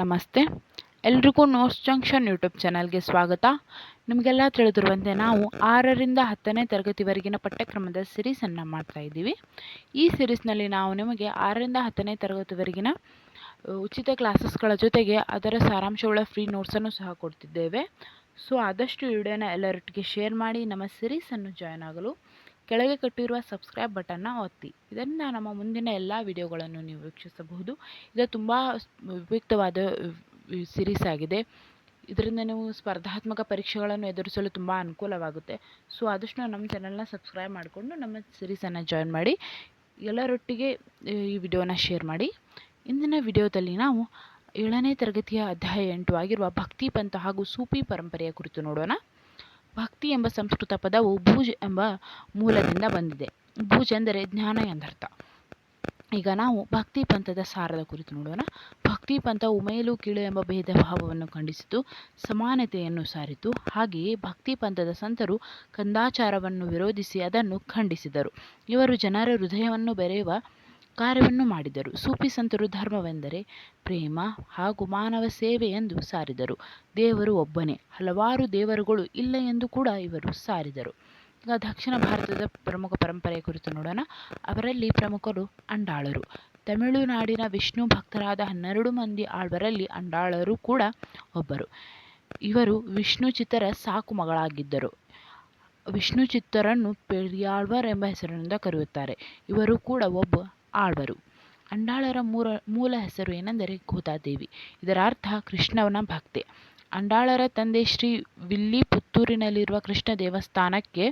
ನಮಸ್ತೆ. ಎಲ್ರಿಗೂ notes junction YouTube ಚಾನಲ್ಗೆ ಸ್ವಾಗತ. ನಿಮಗೆಲ್ಲ ತಿಳಿದಿರುವಂತೆ ನಾವು 6ರಿಂದ 10ನೇ ತರಗತಿವರೆಗಿನ ಪಠ್ಯಕ್ರಮದ ಸಿರೀಸನ್ನು ಮಾಡ್ತಾ ಇದ್ದೀವಿ. ಈ ಸಿರೀಸ್ನಲ್ಲಿ ನಾವು ನಿಮಗೆ 6ರಿಂದ 10ನೇ ತರಗತಿವರೆಗಿನ ಉಚಿತ ಕ್ಲಾಸಸ್ಗಳ ಜೊತೆಗೆ ಅದರ ಸಾರಾಂಶವುಳ್ಳ ಫ್ರೀ ನೋಟ್ಸನ್ನು ಸಹ ಕೊಡ್ತಿದ್ದೇವೆ. ಸೊ ಆದಷ್ಟು ವಿಡಿಯೋನ ಎಲ್ಲರೊಟ್ಟಿಗೆ ಶೇರ್ ಮಾಡಿ ನಮ್ಮ ಸಿರೀಸನ್ನು ಜಾಯ್ನ್ ಆಗಲು ಕೆಳಗೆ ಕೊಟ್ಟಿರುವ ಸಬ್ಸ್ಕ್ರೈಬ್ ಬಟನ್ನ ಒತ್ತಿ. ಇದರಿಂದ ನಮ್ಮ ಮುಂದಿನ ಎಲ್ಲ ವಿಡಿಯೋಗಳನ್ನು ನೀವು ವೀಕ್ಷಿಸಬಹುದು. ಇದು ತುಂಬ ಉಪಯುಕ್ತವಾದ ಸಿರೀಸ್ ಆಗಿದೆ. ಇದರಿಂದ ನೀವು ಸ್ಪರ್ಧಾತ್ಮಕ ಪರೀಕ್ಷೆಗಳನ್ನು ಎದುರಿಸಲು ತುಂಬ ಅನುಕೂಲವಾಗುತ್ತೆ. ಸೊ ಆದಷ್ಟು ನಮ್ಮ ಚಾನಲ್ನ ಸಬ್ಸ್ಕ್ರೈಬ್ ಮಾಡಿಕೊಂಡು ನಮ್ಮ ಸಿರೀಸನ್ನು ಜಾಯ್ನ್ ಮಾಡಿ, ಎಲ್ಲರೊಟ್ಟಿಗೆ ಈ ವಿಡಿಯೋನ ಶೇರ್ ಮಾಡಿ. ಇಂದಿನ ವಿಡಿಯೋದಲ್ಲಿ ನಾವು 7ನೇ ತರಗತಿಯ ಅಧ್ಯಾಯ 8 ಆಗಿರುವ ಭಕ್ತಿ ಪಂಥ ಹಾಗೂ ಸೂಫಿ ಪರಂಪರೆಯ ಕುರಿತು ನೋಡೋಣ. ಭಕ್ತಿ ಎಂಬ ಸಂಸ್ಕೃತ ಪದವು ಭೂಜ್ ಎಂಬ ಮೂಲದಿಂದ ಬಂದಿದೆ. ಭೂಜ್ ಎಂದರೆ ಜ್ಞಾನ ಎಂದರ್ಥ. ಈಗ ನಾವು ಭಕ್ತಿ ಪಂಥದ ಸಾರದ ಕುರಿತು ನೋಡೋಣ. ಭಕ್ತಿ ಪಂಥವು ಮೇಲು ಕೀಳು ಎಂಬ ಭೇದ ಭಾವವನ್ನು ಖಂಡಿಸಿತು, ಸಮಾನತೆಯನ್ನು ಸಾರಿತು. ಹಾಗೆಯೇ ಭಕ್ತಿ ಪಂಥದ ಸಂತರು ಕಂದಾಚಾರವನ್ನು ವಿರೋಧಿಸಿ ಅದನ್ನು ಖಂಡಿಸಿದರು. ಇವರು ಜನರ ಹೃದಯವನ್ನು ಬೆರೆಯುವ ಕಾರ್ಯವನ್ನು ಮಾಡಿದರು. ಸೂಫಿ ಸಂತರು ಧರ್ಮವೆಂದರೆ ಪ್ರೇಮ ಹಾಗೂ ಮಾನವ ಸೇವೆ ಎಂದು ಸಾರಿದರು. ದೇವರು ಒಬ್ಬನೇ, ಹಲವಾರು ದೇವರುಗಳು ಇಲ್ಲ ಎಂದು ಕೂಡ ಇವರು ಸಾರಿದರು. ಈಗ ದಕ್ಷಿಣ ಭಾರತದ ಪ್ರಮುಖ ಪರಂಪರೆಯ ಕುರಿತು ನೋಡೋಣ. ಅವರಲ್ಲಿ ಪ್ರಮುಖರು ಅಂಡಾಳರು. ತಮಿಳುನಾಡಿನ ವಿಷ್ಣು ಭಕ್ತರಾದ 12 ಮಂದಿ ಆಳ್ವರಲ್ಲಿ ಅಂಡಾಳರು ಕೂಡ ಒಬ್ಬರು. ಇವರು ವಿಷ್ಣು ಚಿತ್ತರ ಸಾಕು ಮಗಳಾಗಿದ್ದರು. ವಿಷ್ಣು ಚಿತ್ತರನ್ನು ಪೆರಿಯಾಳ್ವರ್ ಎಂಬ ಹೆಸರಿನಿಂದ ಕರೆಯುತ್ತಾರೆ. ಇವರು ಕೂಡ ಒಬ್ಬ ಆಳ್ವರು. ಅಂಡಾಳರ ಮೂಲ ಹೆಸರು ಏನೆಂದರೆ ಗೋದಾದೇವಿ. ಇದರ ಅರ್ಥ ಕೃಷ್ಣನ ಭಕ್ತೆ. ಅಂಡಾಳರ ತಂದೆ ಶ್ರೀ ವಿಲ್ಲಿ ಪುತ್ತೂರಿನಲ್ಲಿರುವ ಕೃಷ್ಣ ದೇವಸ್ಥಾನಕ್ಕೆ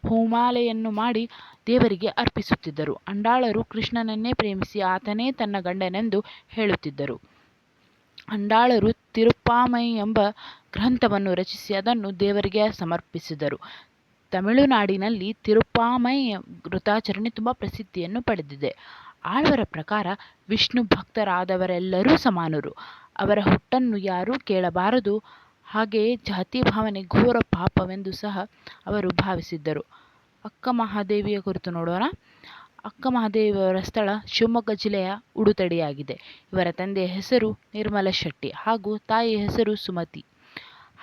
ಹೋಮಾಲೆಯನ್ನು ಮಾಡಿ ದೇವರಿಗೆ ಅರ್ಪಿಸುತ್ತಿದ್ದರು. ಅಂಡಾಳರು ಕೃಷ್ಣನನ್ನೇ ಪ್ರೇಮಿಸಿ ಆತನೇ ತನ್ನ ಗಂಡನೆಂದು ಹೇಳುತ್ತಿದ್ದರು. ಅಂಡಾಳರು ತಿರುಪ್ಪಾಮೈ ಎಂಬ ಗ್ರಂಥವನ್ನು ರಚಿಸಿ ಅದನ್ನು ದೇವರಿಗೆ ಸಮರ್ಪಿಸಿದರು. ತಮಿಳುನಾಡಿನಲ್ಲಿ ತಿರುಪ್ಪಾಮೈ ವೃತಾಚರಣೆ ತುಂಬ ಪ್ರಸಿದ್ಧಿಯನ್ನು ಪಡೆದಿದೆ. ಆಳ್ವರ ಪ್ರಕಾರ ವಿಷ್ಣು ಭಕ್ತರಾದವರೆಲ್ಲರೂ ಸಮಾನರು. ಅವರ ಹುಟ್ಟನ್ನು ಯಾರೂ ಕೇಳಬಾರದು. ಹಾಗೆಯೇ ಜಾತಿ ಭಾವನೆ ಘೋರ ಪಾಪವೆಂದು ಸಹ ಅವರು ಭಾವಿಸಿದ್ದರು. ಅಕ್ಕ ಮಹಾದೇವಿಯ ಕುರಿತು ನೋಡೋಣ. ಅಕ್ಕ ಮಹಾದೇವಿಯವರ ಸ್ಥಳ ಶಿವಮೊಗ್ಗ ಜಿಲ್ಲೆಯ ಉಡುತಡಿಯಾಗಿದೆ. ಇವರ ತಂದೆಯ ಹೆಸರು ನಿರ್ಮಲ ಶೆಟ್ಟಿ ಹಾಗೂ ತಾಯಿಯ ಹೆಸರು ಸುಮತಿ.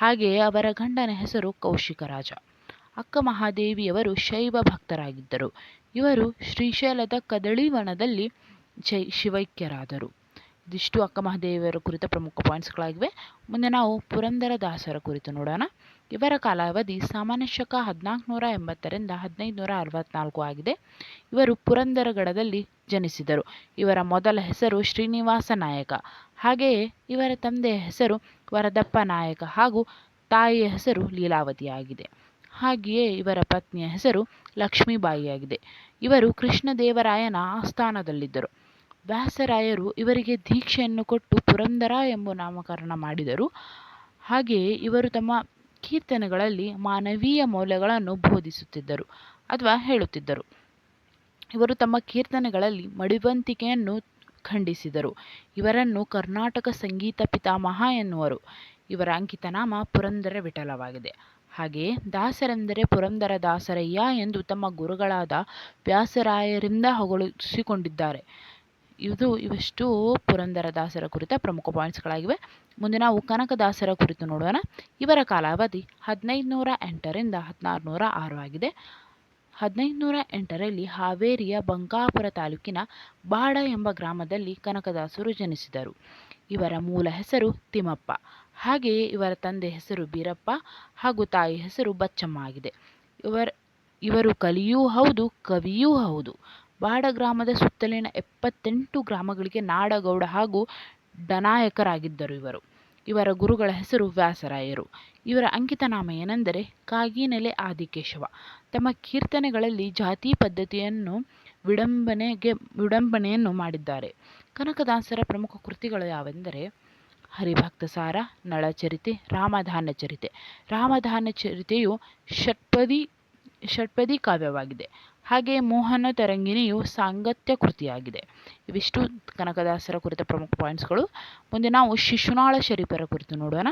ಹಾಗೆಯೇ ಅವರ ಗಂಡನ ಹೆಸರು ಕೌಶಿಕರಾಜ. ಅಕ್ಕ ಮಹಾದೇವಿಯವರು ಶೈವ ಭಕ್ತರಾಗಿದ್ದರು. ಇವರು ಶ್ರೀಶೈಲದ ಕದಳಿವನದಲ್ಲಿ ಶಿವೈಕ್ಯರಾದರು. ಇದಿಷ್ಟು ಅಕ್ಕ ಮಹಾದೇವಿಯವರ ಕುರಿತ ಪ್ರಮುಖ ಪಾಯಿಂಟ್ಸ್ಗಳಾಗಿವೆ. ಮುಂದೆ ನಾವು ಪುರಂದರದಾಸರ ಕುರಿತು ನೋಡೋಣ. ಇವರ ಕಾಲಾವಧಿ ಸಾಮಾನ್ಯ ಶಕ 1480ರಿಂದ 1564 ಆಗಿದೆ. ಇವರು ಪುರಂದರಗಡದಲ್ಲಿ ಜನಿಸಿದರು. ಇವರ ಮೊದಲ ಹೆಸರು ಶ್ರೀನಿವಾಸ ನಾಯಕ. ಹಾಗೆಯೇ ಇವರ ತಂದೆಯ ಹೆಸರು ವರದಪ್ಪ ನಾಯಕ ಹಾಗೂ ತಾಯಿಯ ಹೆಸರು ಲೀಲಾವತಿಯಾಗಿದೆ. ಹಾಗೆಯೇ ಇವರ ಪತ್ನಿಯ ಹೆಸರು ಲಕ್ಷ್ಮೀಬಾಯಿಯಾಗಿದೆ. ಇವರು ಕೃಷ್ಣದೇವರಾಯನ ಆಸ್ಥಾನದಲ್ಲಿದ್ದರು. ವ್ಯಾಸರಾಯರು ಇವರಿಗೆ ದೀಕ್ಷೆಯನ್ನು ಕೊಟ್ಟು ಪುರಂದರ ಎಂಬ ನಾಮಕರಣ ಮಾಡಿದರು. ಹಾಗೆಯೇ ಇವರು ತಮ್ಮ ಕೀರ್ತನೆಗಳಲ್ಲಿ ಮಾನವೀಯ ಮೌಲ್ಯಗಳನ್ನು ಬೋಧಿಸುತ್ತಿದ್ದರು ಅಥವಾ ಹೇಳುತ್ತಿದ್ದರು. ಇವರು ತಮ್ಮ ಕೀರ್ತನೆಗಳಲ್ಲಿ ಮಡಿವಂತಿಕೆಯನ್ನು ಖಂಡಿಸಿದರು. ಇವರನ್ನು ಕರ್ನಾಟಕ ಸಂಗೀತ ಪಿತಾಮಹ ಎನ್ನುವರು. ಇವರ ಅಂಕಿತ ನಾಮ ಪುರಂದರ ವಿಠಲವಾಗಿದೆ. ಹಾಗೆಯೇ ದಾಸರೆಂದರೆ ಪುರಂದರ ದಾಸರಯ್ಯ ಎಂದು ತಮ್ಮ ಗುರುಗಳಾದ ವ್ಯಾಸರಾಯರಿಂದ ಹೊಗಳಿಸಿಕೊಂಡಿದ್ದಾರೆ. ಇವಿಷ್ಟು ಪುರಂದರ ದಾಸರ ಕುರಿತ ಪ್ರಮುಖ ಪಾಯಿಂಟ್ಸ್ಗಳಾಗಿವೆ. ಮುಂದೆ ನಾವು ಕನಕದಾಸರ ಕುರಿತು ನೋಡೋಣ. ಇವರ ಕಾಲಾವಧಿ 1508ರಿಂದ 1606 ಆಗಿದೆ. 1508ರಲ್ಲಿ ಹಾವೇರಿಯ ಬಂಕಾಪುರ ತಾಲೂಕಿನ ಬಾಡ ಎಂಬ ಗ್ರಾಮದಲ್ಲಿ ಕನಕದಾಸರು ಜನಿಸಿದರು. ಇವರ ಮೂಲ ಹೆಸರು ತಿಮ್ಮಪ್ಪ. ಹಾಗೆಯೇ ಇವರ ತಂದೆ ಹೆಸರು ಬೀರಪ್ಪ ಹಾಗೂ ತಾಯಿ ಹೆಸರು ಬಚ್ಚಮ್ಮ ಆಗಿದೆ. ಇವರು ಕಲಿಯೂ ಹೌದು, ಕವಿಯೂ ಹೌದು. ಬಾಡ ಗ್ರಾಮದ ಸುತ್ತಲಿನ 78 ಗ್ರಾಮಗಳಿಗೆ ನಾಡಗೌಡ ಹಾಗೂ ಡನಾಯಕರಾಗಿದ್ದರು ಇವರು. ಇವರ ಗುರುಗಳ ಹೆಸರು ವ್ಯಾಸರಾಯರು. ಇವರ ಅಂಕಿತ ನಾಮ ಏನೆಂದರೆ ಕಾಗಿನೆಲೆ ಆದಿಕೇಶವ. ತಮ್ಮ ಕೀರ್ತನೆಗಳಲ್ಲಿ ಜಾತಿ ಪದ್ಧತಿಯನ್ನು ವಿಡಂಬನೆಯನ್ನು ಮಾಡಿದ್ದಾರೆ. ಕನಕದಾಸರ ಪ್ರಮುಖ ಕೃತಿಗಳು ಯಾವೆಂದರೆ ಹರಿಭಕ್ತಸಾರ, ನಳಚರಿತೆ, ರಾಮಧಾನ್ಯ ಚರಿತೆ. ರಾಮಧಾನ್ಯ ಚರಿತೆಯು ಷಟ್ಪದಿ ಕಾವ್ಯವಾಗಿದೆ. ಹಾಗೆಯೇ ಮೋಹನ ತರಂಗಿಣಿಯು ಸಾಂಗತ್ಯ ಕೃತಿಯಾಗಿದೆ. ಇವಿಷ್ಟು ಕನಕದಾಸರ ಕುರಿತ ಪ್ರಮುಖ ಪಾಯಿಂಟ್ಸ್ಗಳು. ಮುಂದೆ ನಾವು ಶಿಶುನಾಳ ಶರೀಫರ ಕುರಿತು ನೋಡೋಣ.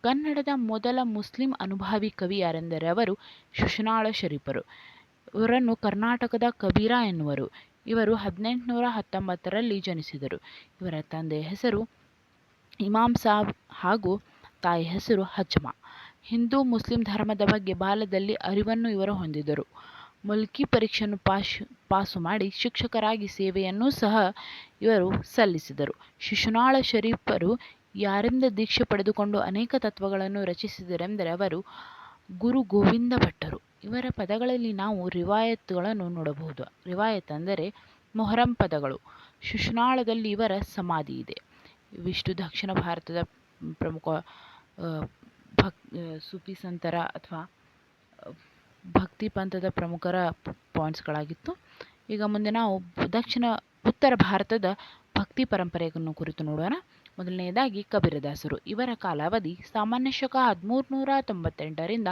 ಕನ್ನಡದ ಮೊದಲ ಮುಸ್ಲಿಂ ಅನುಭಾವಿ ಕವಿ ಯಾರೆಂದರೆ ಅವರು ಶಿಶುನಾಳ ಶರೀಫರು. ಇವರನ್ನು ಕರ್ನಾಟಕದ ಕಬೀರ ಎನ್ನುವರು. ಇವರು 1819ರಲ್ಲಿ ಜನಿಸಿದರು. ಇವರ ತಂದೆಯ ಹೆಸರು ಇಮಾಮ್ ಸಾಬ್ ಹಾಗೂ ತಾಯಿ ಹೆಸರು ಹಜ್ಮಾ. ಹಿಂದೂ ಮುಸ್ಲಿಂ ಧರ್ಮದ ಬಗ್ಗೆ ಬಾಲ್ಯದಲ್ಲಿ ಅರಿವನ್ನು ಇವರು ಹೊಂದಿದರು. ಮುಲ್ಕಿ ಪರೀಕ್ಷೆಯನ್ನು ಪಾಸು ಮಾಡಿ ಶಿಕ್ಷಕರಾಗಿ ಸೇವೆಯನ್ನೂ ಸಹ ಇವರು ಸಲ್ಲಿಸಿದರು. ಶಿಶುನಾಳ ಶರೀಫರು ಯಾರಿಂದ ದೀಕ್ಷೆ ಪಡೆದುಕೊಂಡು ಅನೇಕ ತತ್ವಗಳನ್ನು ರಚಿಸಿದರೆಂದರೆ ಅವರು ಗುರು ಗೋವಿಂದ ಭಟ್ಟರು. ಇವರ ಪದಗಳಲ್ಲಿ ನಾವು ರಿವಾಯತ್ಗಳನ್ನು ನೋಡಬಹುದು. ರಿವಾಯತ್ ಅಂದರೆ ಮೊಹರಂ ಪದಗಳು. ಶಿಶುನಾಳದಲ್ಲಿ ಇವರ ಸಮಾಧಿ ಇದೆ. ಇವಿಷ್ಟು ದಕ್ಷಿಣ ಭಾರತದ ಪ್ರಮುಖ ಸೂಫಿ ಸಂತರ ಅಥವಾ ಭಕ್ತಿ ಪಂಥದ ಪ್ರಮುಖರ ಪಾಯಿಂಟ್ಸ್ಗಳಾಗಿತ್ತು. ಈಗ ಮುಂದೆ ನಾವು ಉತ್ತರ ಭಾರತದ ಭಕ್ತಿ ಪರಂಪರೆಯನ್ನು ಕುರಿತು ನೋಡೋಣ. ಮೊದಲನೆಯದಾಗಿ ಕಬೀರದಾಸರು. ಇವರ ಕಾಲಾವಧಿ ಸಾಮಾನ್ಯ ಶಕ 1398ರಿಂದ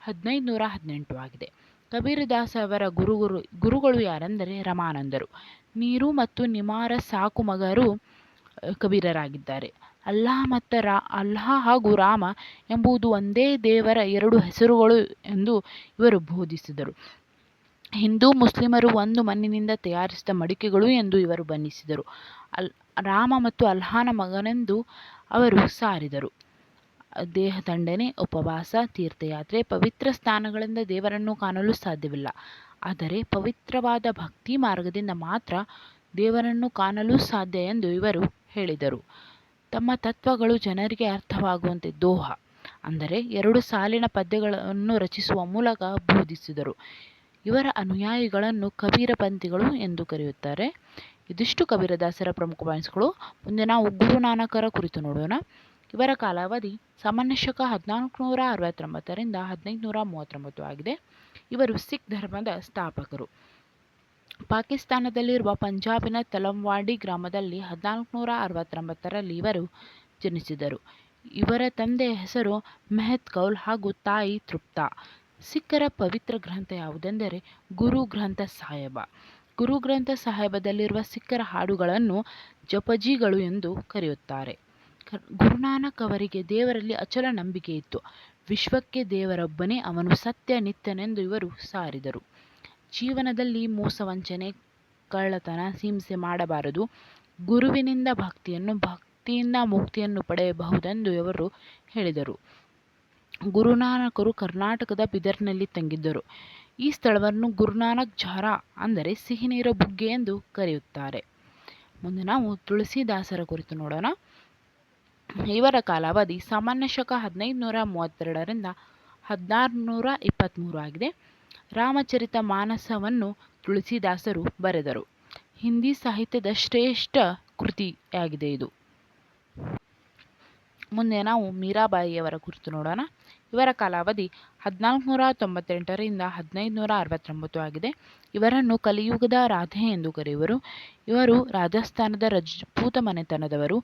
1518 ಆಗಿದೆ. ಕಬೀರದಾಸ ಅವರ ಗುರುಗಳು ಯಾರೆಂದರೆ ರಮಾನಂದರು. ನೀರು ಮತ್ತು ನಿಮಾರ ಸಾಕು ಮಗರು ಕಬೀರರಾಗಿದ್ದಾರೆ. ಅಲ್ಲಾಹ್ ಹಾಗೂ ರಾಮ ಎಂಬುದು ಒಂದೇ ದೇವರ ಎರಡು ಹೆಸರುಗಳು ಎಂದು ಇವರು ಬೋಧಿಸಿದರು. ಹಿಂದೂ ಮುಸ್ಲಿಮರು ಒಂದು ಮಣ್ಣಿನಿಂದ ತಯಾರಿಸಿದ ಮಡಿಕೆಗಳು ಎಂದು ಇವರು ಬಣ್ಣಿಸಿದರು. ರಾಮ ಮತ್ತು ಅಲ್ಲಾಹನ ಮಗನೆಂದು ಅವರು ಸಾರಿದರು. ದೇಹ ದಂಡನೆ, ಉಪವಾಸ, ತೀರ್ಥಯಾತ್ರೆ, ಪವಿತ್ರ ಸ್ಥಾನಗಳಿಂದ ದೇವರನ್ನು ಕಾಣಲು ಸಾಧ್ಯವಿಲ್ಲ. ಆದರೆ ಪವಿತ್ರವಾದ ಭಕ್ತಿ ಮಾರ್ಗದಿಂದ ಮಾತ್ರ ದೇವರನ್ನು ಕಾಣಲು ಸಾಧ್ಯ ಎಂದು ಇವರು ಹೇಳಿದರು. ತಮ್ಮ ತತ್ವಗಳು ಜನರಿಗೆ ಅರ್ಥವಾಗುವಂತೆ ದೋಹಾ ಅಂದರೆ 2 ಸಾಲಿನ ಪದ್ಯಗಳನ್ನು ರಚಿಸುವ ಮೂಲಕ ಬೋಧಿಸಿದರು. ಇವರ ಅನುಯಾಯಿಗಳನ್ನು ಕಬೀರಪಂಥಿಗಳು ಎಂದು ಕರೆಯುತ್ತಾರೆ. ಇದಿಷ್ಟು ಕಬೀರದಾಸರ ಪ್ರಮುಖ ಪಾಯಿಂಟ್ಸ್ಗಳು. ಮುಂದೆ ನಾವು ಗುರುನಾನಕರ ಕುರಿತು ನೋಡೋಣ. ಇವರ ಕಾಲಾವಧಿ ಸಾಮಾನ್ಯ ಶಕ 1469ರಿಂದ 1539 ಆಗಿದೆ. ಇವರು ಸಿಖ್ ಧರ್ಮದ ಸ್ಥಾಪಕರು. ಪಾಕಿಸ್ತಾನದಲ್ಲಿರುವ ಪಂಜಾಬಿನ ತಲಂವಾಡಿ ಗ್ರಾಮದಲ್ಲಿ 1469ರಲ್ಲಿ ಇವರು ಜನಿಸಿದರು. ಇವರ ತಂದೆಯ ಹೆಸರು ಮೆಹತ್ ಕೌಲ್ ಹಾಗೂ ತಾಯಿ ತೃಪ್ತಾ. ಸಿಖ್ಖರ ಪವಿತ್ರ ಗ್ರಂಥ ಯಾವುದೆಂದರೆ ಗುರು ಗ್ರಂಥ ಸಾಹೇಬ. ಗುರು ಗ್ರಂಥ ಸಾಹೇಬದಲ್ಲಿರುವ ಸಿಖ್ಖರ ಹಾಡುಗಳನ್ನು ಜಪಜಿಗಳು ಎಂದು ಕರೆಯುತ್ತಾರೆ. ಗುರುನಾನಕ್ ಅವರಿಗೆ ದೇವರಲ್ಲಿ ಅಚಲ ನಂಬಿಕೆ ಇತ್ತು. ವಿಶ್ವಕ್ಕೆ ದೇವರೊಬ್ಬನೇ, ಅವನು ಸತ್ಯ ನಿತ್ಯನೆಂದು ಇವರು ಸಾರಿದರು. ಜೀವನದಲ್ಲಿ ಮೋಸ, ವಂಚನೆ, ಕಳ್ಳತನ, ಹಿಂಸೆ ಮಾಡಬಾರದು. ಗುರುವಿನಿಂದ ಭಕ್ತಿಯಿಂದ ಮುಕ್ತಿಯನ್ನು ಪಡೆಯಬಹುದೆಂದು ಇವರು ಹೇಳಿದರು. ಗುರುನಾನಕರು ಕರ್ನಾಟಕದ ಬಿದರ್ನಲ್ಲಿ ತಂಗಿದ್ದರು. ಈ ಸ್ಥಳವನ್ನು ಗುರುನಾನಕ್ ಝಾರಾ ಅಂದರೆ ಸಿಹಿ ನೀರ ಬುಗ್ಗೆ ಎಂದು ಕರೆಯುತ್ತಾರೆ. ಮುಂದೆ ನಾವು ತುಳಸಿದಾಸರ ಕುರಿತು ನೋಡೋಣ. ಇವರ ಕಾಲಾವಧಿ ಸಾಮಾನ್ಯ ಶಕ 1532ರಿಂದ 1623 ಆಗಿದೆ. ರಾಮಚರಿತ ಮಾನಸವನ್ನು ತುಳಸಿದಾಸರು ಬರೆದರು. ಹಿಂದಿ ಸಾಹಿತ್ಯದ ಶ್ರೇಷ್ಠ ಕೃತಿಯಾಗಿದೆ ಇದು. ಮುಂದೆ ನಾವು ಮೀರಾಬಾಯಿಯವರ ಕುರಿತು ನೋಡೋಣ. ಇವರ ಕಾಲಾವಧಿ 1498ರಿಂದ 1569 ಆಗಿದೆ. ಇವರನ್ನು ಕಲಿಯುಗದ ರಾಧೆ ಎಂದು ಕರೆಯುವರು. ಇವರು ರಾಜಸ್ಥಾನದ ರಜಪೂತ ಮನೆತನದವರು.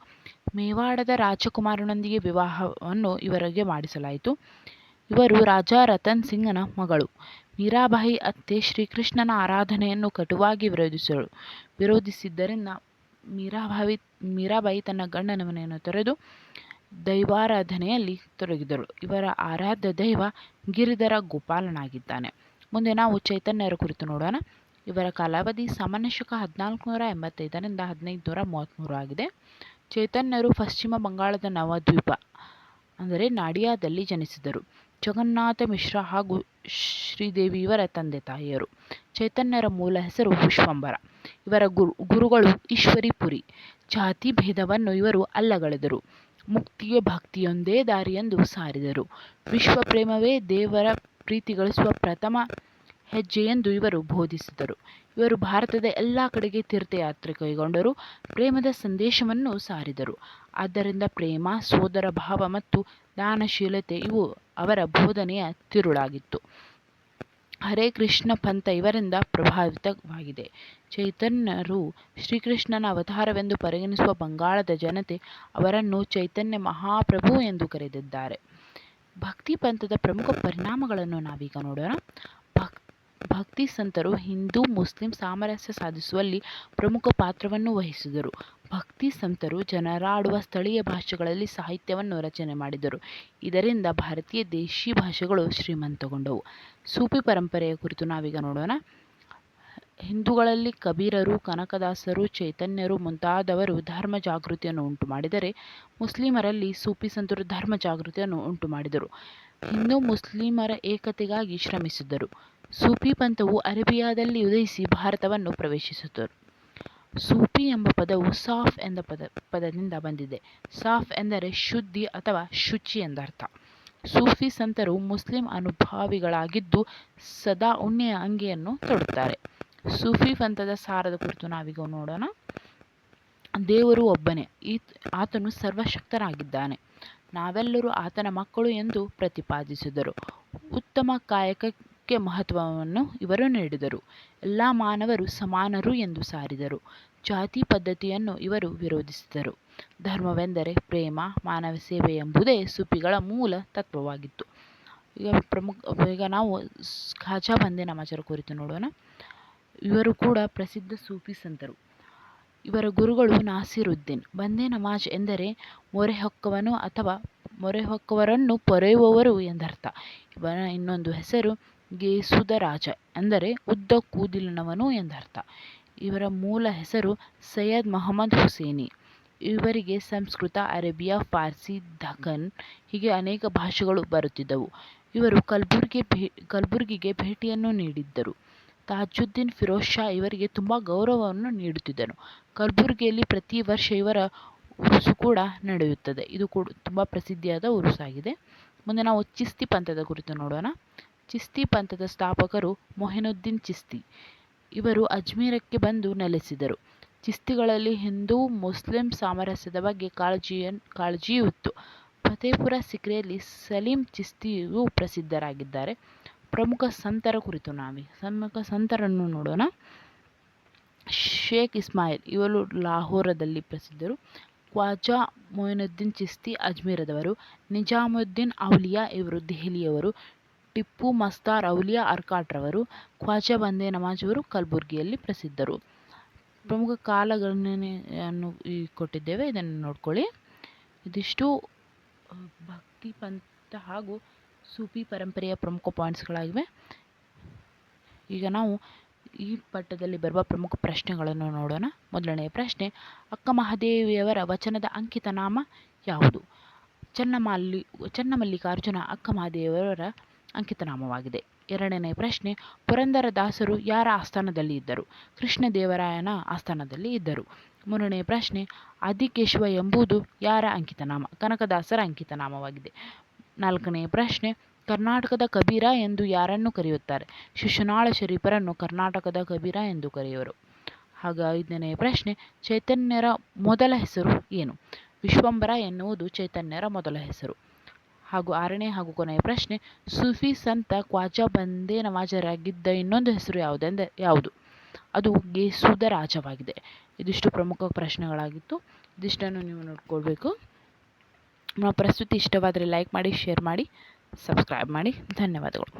ಮೇವಾಡದ ರಾಜಕುಮಾರನೊಂದಿಗೆ ವಿವಾಹವನ್ನು ಇವರಿಗೆ ಮಾಡಿಸಲಾಯಿತು. ಇವರು ರಾಜ ರತನ್ ಸಿಂಗನ ಮಗಳು. ಮೀರಾಬಾಯಿ ಅತ್ತೆ ಶ್ರೀಕೃಷ್ಣನ ಆರಾಧನೆಯನ್ನು ಕಟುವಾಗಿ ವಿರೋಧಿಸಿದ್ದರಿಂದ ಮೀರಾಬಾಯಿ ತನ್ನ ಗಂಡನ ಮನೆಯನ್ನು ತೊರೆದು ದೈವಾರಾಧನೆಯಲ್ಲಿ ತೊಡಗಿದರು. ಇವರ ಆರಾಧ್ಯ ದೈವ ಗಿರಿಧರ ಗೋಪಾಲನಾಗಿದ್ದಾನೆ. ಮುಂದೆ ನಾವು ಚೈತನ್ಯರ ಕುರಿತು ನೋಡೋಣ. ಇವರ ಕಾಲಾವಧಿ ಸಾಮಾನ್ಯ ಶಕ 1485ರಿಂದ 1533 ಆಗಿದೆ. ಚೈತನ್ಯರು ಪಶ್ಚಿಮ ಬಂಗಾಳದ ನವದ್ವೀಪ ಅಂದರೆ ನಾಡಿಯಾದಲ್ಲಿ ಜನಿಸಿದರು. ಜಗನ್ನಾಥ ಮಿಶ್ರಾ ಹಾಗೂ ಶ್ರೀದೇವಿ ಇವರ ತಂದೆ ತಾಯಿಯರು. ಚೈತನ್ಯರ ಮೂಲ ಹೆಸರು ವಿಶ್ವಂಬರ. ಇವರ ಗುರುಗಳು ಈಶ್ವರಿಪುರಿ. ಜಾತಿ ಭೇದವನ್ನು ಇವರು ಅಲ್ಲಗಳೆದರು. ಮುಕ್ತಿಗೆ ಭಕ್ತಿಯೊಂದೇ ದಾರಿ ಎಂದು ಸಾರಿದರು. ವಿಶ್ವ ಪ್ರೇಮವೇ ದೇವರ ಪ್ರೀತಿ ಗಳಿಸುವ ಪ್ರಥಮ ಹೆಜ್ಜೆ ಎಂದು ಇವರು ಬೋಧಿಸಿದರು. ಇವರು ಭಾರತದ ಎಲ್ಲ ಕಡೆಗೆ ತೀರ್ಥಯಾತ್ರೆ ಕೈಗೊಂಡರು. ಪ್ರೇಮದ ಸಂದೇಶವನ್ನು ಸಾರಿದರು. ಆದ್ದರಿಂದ ಪ್ರೇಮ, ಸೋದರ ಭಾವ ಮತ್ತು ದಾನಶೀಲತೆ ಇವು ಅವರ ಬೋಧನೆಯ ತಿರುಳಾಗಿತ್ತು. ಹರೇ ಕೃಷ್ಣ ಪಂಥ ಇವರಿಂದ ಪ್ರಭಾವಿತವಾಗಿದೆ. ಚೈತನ್ಯರು ಶ್ರೀಕೃಷ್ಣನ ಅವತಾರವೆಂದು ಪರಿಗಣಿಸುವ ಬಂಗಾಳದ ಜನತೆ ಅವರನ್ನು ಚೈತನ್ಯ ಮಹಾಪ್ರಭು ಎಂದು ಕರೆದಿದ್ದಾರೆ. ಭಕ್ತಿ ಪಂಥದ ಪ್ರಮುಖ ಪರಿಣಾಮಗಳನ್ನು ನಾವೀಗ ನೋಡೋಣ. ಭಕ್ತಿ ಸಂತರು ಹಿಂದೂ ಮುಸ್ಲಿಂ ಸಾಮರಸ್ಯ ಸಾಧಿಸುವಲ್ಲಿ ಪ್ರಮುಖ ಪಾತ್ರವನ್ನು ವಹಿಸಿದರು. ಭಕ್ತಿ ಸಂತರು ಜನರಾಡುವ ಸ್ಥಳೀಯ ಭಾಷೆಗಳಲ್ಲಿ ಸಾಹಿತ್ಯವನ್ನು ರಚನೆ ಮಾಡಿದರು. ಇದರಿಂದ ಭಾರತೀಯ ದೇಶಿ ಭಾಷೆಗಳು ಶ್ರೀಮಂತಗೊಂಡವು. ಸೂಫಿ ಪರಂಪರೆಯ ಕುರಿತು ನಾವೀಗ ನೋಡೋಣ. ಹಿಂದೂಗಳಲ್ಲಿ ಕಬೀರರು, ಕನಕದಾಸರು, ಚೈತನ್ಯರು ಮುಂತಾದವರು ಧರ್ಮ ಜಾಗೃತಿಯನ್ನು ಉಂಟು ಮಾಡಿದರೆ, ಮುಸ್ಲಿಮರಲ್ಲಿ ಸೂಫಿ ಸಂತರು ಧರ್ಮ ಜಾಗೃತಿಯನ್ನು ಉಂಟು ಮಾಡಿದರು. ಹಿಂದೂ ಮುಸ್ಲಿಮರ ಏಕತೆಗಾಗಿ ಶ್ರಮಿಸಿದರು. ಸೂಫಿ ಪಂಥವು ಅರೇಬಿಯಾದಲ್ಲಿ ಉದಯಿಸಿ ಭಾರತವನ್ನು ಪ್ರವೇಶಿಸಿದರು. ಸೂಫಿ ಎಂಬ ಪದವು ಸಾಫ್ ಎಂಬ ಪದದಿಂದ ಬಂದಿದೆ. ಸಾಫ್ ಎಂದರೆ ಶುದ್ಧಿ ಅಥವಾ ಶುಚಿ ಎಂದರ್ಥ. ಸೂಫಿ ಸಂತರು ಮುಸ್ಲಿಂ ಅನುಭಾವಿಗಳಾಗಿದ್ದು ಸದಾ ಉಣ್ಣೆಯ ಅಂಗಿಯನ್ನು ತೊಡುತ್ತಾರೆ. ಸೂಫಿ ಪಂಥದ ಸಾರದ ಕುರಿತು ನಾವೀಗ ನೋಡೋಣ. ದೇವರು ಒಬ್ಬನೇ, ಆತನು ಸರ್ವಶಕ್ತನಾಗಿದ್ದಾನೆ. ನಾವೆಲ್ಲರೂ ಆತನ ಮಕ್ಕಳು ಎಂದು ಪ್ರತಿಪಾದಿಸಿದರು. ಉತ್ತಮ ಕಾಯಕಕ್ಕೆ ಮಹತ್ವವನ್ನು ಇವರು ನೀಡಿದರು. ಎಲ್ಲ ಮಾನವರು ಸಮಾನರು ಎಂದು ಸಾರಿದರು. ಜಾತಿ ಪದ್ಧತಿಯನ್ನು ಇವರು ವಿರೋಧಿಸಿದರು. ಧರ್ಮವೆಂದರೆ ಪ್ರೇಮ, ಮಾನವ ಸೇವೆ ಎಂಬುದೇ ಸೂಫಿಗಳ ಮೂಲ ತತ್ವವಾಗಿತ್ತು. ಈಗ ನಾವು ಖಾಜಾ ಬಂದೆ ನಮಾಜರ ಕುರಿತು ನೋಡೋಣ. ಇವರು ಕೂಡ ಪ್ರಸಿದ್ಧ ಸೂಫಿ ಸಂತರು. ಇವರ ಗುರುಗಳು ನಾಸಿರುದ್ದೀನ್. ಬಂದೆ ನಮಾಜ್ ಎಂದರೆ ಮೊರೆಹೊಕ್ಕವನು ಅಥವಾ ಮೊರೆಹೊಕ್ಕವರನ್ನು ಪೊರೆಯುವವರು ಎಂದರ್ಥ. ಇವನ ಇನ್ನೊಂದು ಹೆಸರು ಗೇಸುದ ರಾಜ ಅಂದರೆ ಉದ್ದ ಕೂದಲಿನವನು ಎಂದರ್ಥ. ಇವರ ಮೂಲ ಹೆಸರು ಸೈಯದ್ ಮೊಹಮ್ಮದ್ ಹುಸೇನಿ. ಇವರಿಗೆ ಸಂಸ್ಕೃತ, ಅರೇಬಿಯಾ, ಫಾರ್ಸಿ, ದಖನ್ ಹೀಗೆ ಅನೇಕ ಭಾಷೆಗಳು ಬರುತ್ತಿದ್ದವು. ಇವರು ಕಲ್ಬುರ್ಗಿಗೆ ಭೇಟಿಯನ್ನು ನೀಡಿದ್ದರು. ತಾಜುದ್ದೀನ್ ಫಿರೋಜ್ ಶಾ ಇವರಿಗೆ ತುಂಬ ಗೌರವವನ್ನು ನೀಡುತ್ತಿದ್ದನು. ಕಲ್ಬುರ್ಗಿಯಲ್ಲಿ ಪ್ರತಿ ವರ್ಷ ಇವರ ಉರುಸು ಕೂಡ ನಡೆಯುತ್ತದೆ. ಇದು ಕೂಡ ತುಂಬ ಪ್ರಸಿದ್ಧಿಯಾದ ಉರುಸಾಗಿದೆ. ಮುಂದೆ ನಾವು ಚಿಸ್ತಿ ಪಂಥದ ಕುರಿತು ನೋಡೋಣ. ಚಿಸ್ತಿ ಪಂಥದ ಸ್ಥಾಪಕರು ಮೊಹಿನುದ್ದೀನ್ ಚಿಸ್ತಿ. ಇವರು ಅಜ್ಮೀರಕ್ಕೆ ಬಂದು ನೆಲೆಸಿದರು. ಚಿಸ್ತಿಗಳಲ್ಲಿ ಹಿಂದೂ ಮುಸ್ಲಿಂ ಸಾಮರಸ್ಯದ ಬಗ್ಗೆ ಕಾಳಜಿಯೂ ಇತ್ತು. ಫತೇಪುರ ಸಿಕ್ರಿಯಲ್ಲಿ ಸಲೀಂ ಚಿಸ್ತಿಯು ಪ್ರಸಿದ್ಧರಾಗಿದ್ದಾರೆ. ಪ್ರಮುಖ ಸಂತರ ಕುರಿತು ಪ್ರಮುಖ ಸಂತರನ್ನು ನೋಡೋಣ. ಶೇಖ್ ಇಸ್ಮಾಯಿಲ್ ಇವರು ಲಾಹೋರದಲ್ಲಿ ಪ್ರಸಿದ್ಧರು. ಖ್ವಾಜಾ ಮೊಯಿನುದ್ದೀನ್ ಚಿಸ್ತಿ ಅಜ್ಮೀರದವರು. ನಿಜಾಮುದ್ದೀನ್ ಔಲಿಯಾ ಇವರು ದೆಹಲಿಯವರು. ಟಿಪ್ಪು ಮಸ್ತಾರ್ ಔಲಿಯಾ ಅರ್ಕಾಟ್ರವರು. ಖ್ವಾಜಾ ಬಂದೆ ನಮಾಜ್ ಅವರು ಕಲಬುರ್ಗಿಯಲ್ಲಿ ಪ್ರಸಿದ್ಧರು. ಪ್ರಮುಖ ಕಾಲಗಣನೆಯನ್ನು ಕೊಟ್ಟಿದ್ದೇವೆ, ಇದನ್ನು ನೋಡ್ಕೊಳ್ಳಿ. ಇದಿಷ್ಟು ಭಕ್ತಿ ಪಂಥ ಹಾಗೂ ಸೂಫಿ ಪರಂಪರೆಯ ಪ್ರಮುಖ ಪಾಯಿಂಟ್ಸ್ಗಳಾಗಿವೆ. ಈಗ ನಾವು ಈ ಪಠ್ಯದಲ್ಲಿ ಬರುವ ಪ್ರಮುಖ ಪ್ರಶ್ನೆಗಳನ್ನು ನೋಡೋಣ. ಮೊದಲನೆಯ ಪ್ರಶ್ನೆ, ಅಕ್ಕ ಮಹಾದೇವಿಯವರ ವಚನದ ಅಂಕಿತ ನಾಮ ಯಾವುದು? ಚನ್ನಮಲ್ಲಿಕಾರ್ಜುನ ಅಕ್ಕ ಮಹಾದೇವಿಯವರ ಅಂಕಿತನಾಮವಾಗಿದೆ. ಎರಡನೇ ಪ್ರಶ್ನೆ, ಪುರಂದರದಾಸರು ಯಾರ ಆಸ್ಥಾನದಲ್ಲಿ ಇದ್ದರು? ಕೃಷ್ಣದೇವರಾಯನ ಆಸ್ಥಾನದಲ್ಲಿ ಇದ್ದರು. ಮೂರನೇ ಪ್ರಶ್ನೆ, ಆದಿಕೇಶವ ಎಂಬುದು ಯಾರ ಅಂಕಿತನಾಮ? ಕನಕದಾಸರ ಅಂಕಿತನಾಮವಾಗಿದೆ. ನಾಲ್ಕನೇ ಪ್ರಶ್ನೆ, ಕರ್ನಾಟಕದ ಕಬೀರ ಎಂದು ಯಾರನ್ನು ಕರೆಯುತ್ತಾರೆ? ಶಿಶುನಾಳ ಶರೀಫರನ್ನು ಕರ್ನಾಟಕದ ಕಬೀರ ಎಂದು ಕರೆಯುವರು. ಹಾಗೂ ಐದನೇ ಪ್ರಶ್ನೆ, ಚೈತನ್ಯರ ಮೊದಲ ಹೆಸರು ಏನು? ವಿಶ್ವಂಬರ ಎನ್ನುವುದು ಚೈತನ್ಯರ ಮೊದಲ ಹೆಸರು. ಹಾಗೂ ಆರನೇ ಹಾಗೂ ಕೊನೆಯ ಪ್ರಶ್ನೆ, ಸೂಫಿ ಸಂತ ಖ್ವಾಜಾ ಬಂದೆ ನವಾಜರಾಗಿದ್ದ ಇನ್ನೊಂದು ಹೆಸರು ಯಾವುದು? ಅದು ಗೇಸುದ ರಾಜವಾಗಿದೆ. ಇದಿಷ್ಟು ಪ್ರಮುಖ ಪ್ರಶ್ನೆಗಳಾಗಿತ್ತು. ಇದಿಷ್ಟನ್ನು ನೀವು ನೋಡ್ಕೊಳ್ಬೇಕು. ನಮ್ಮ ಪ್ರಸ್ತುತಿ ಇಷ್ಟವಾದರೆ ಲೈಕ್ ಮಾಡಿ, ಶೇರ್ ಮಾಡಿ, ಸಬ್ಸ್ಕ್ರೈಬ್ ಮಾಡಿ. ಧನ್ಯವಾದಗಳು.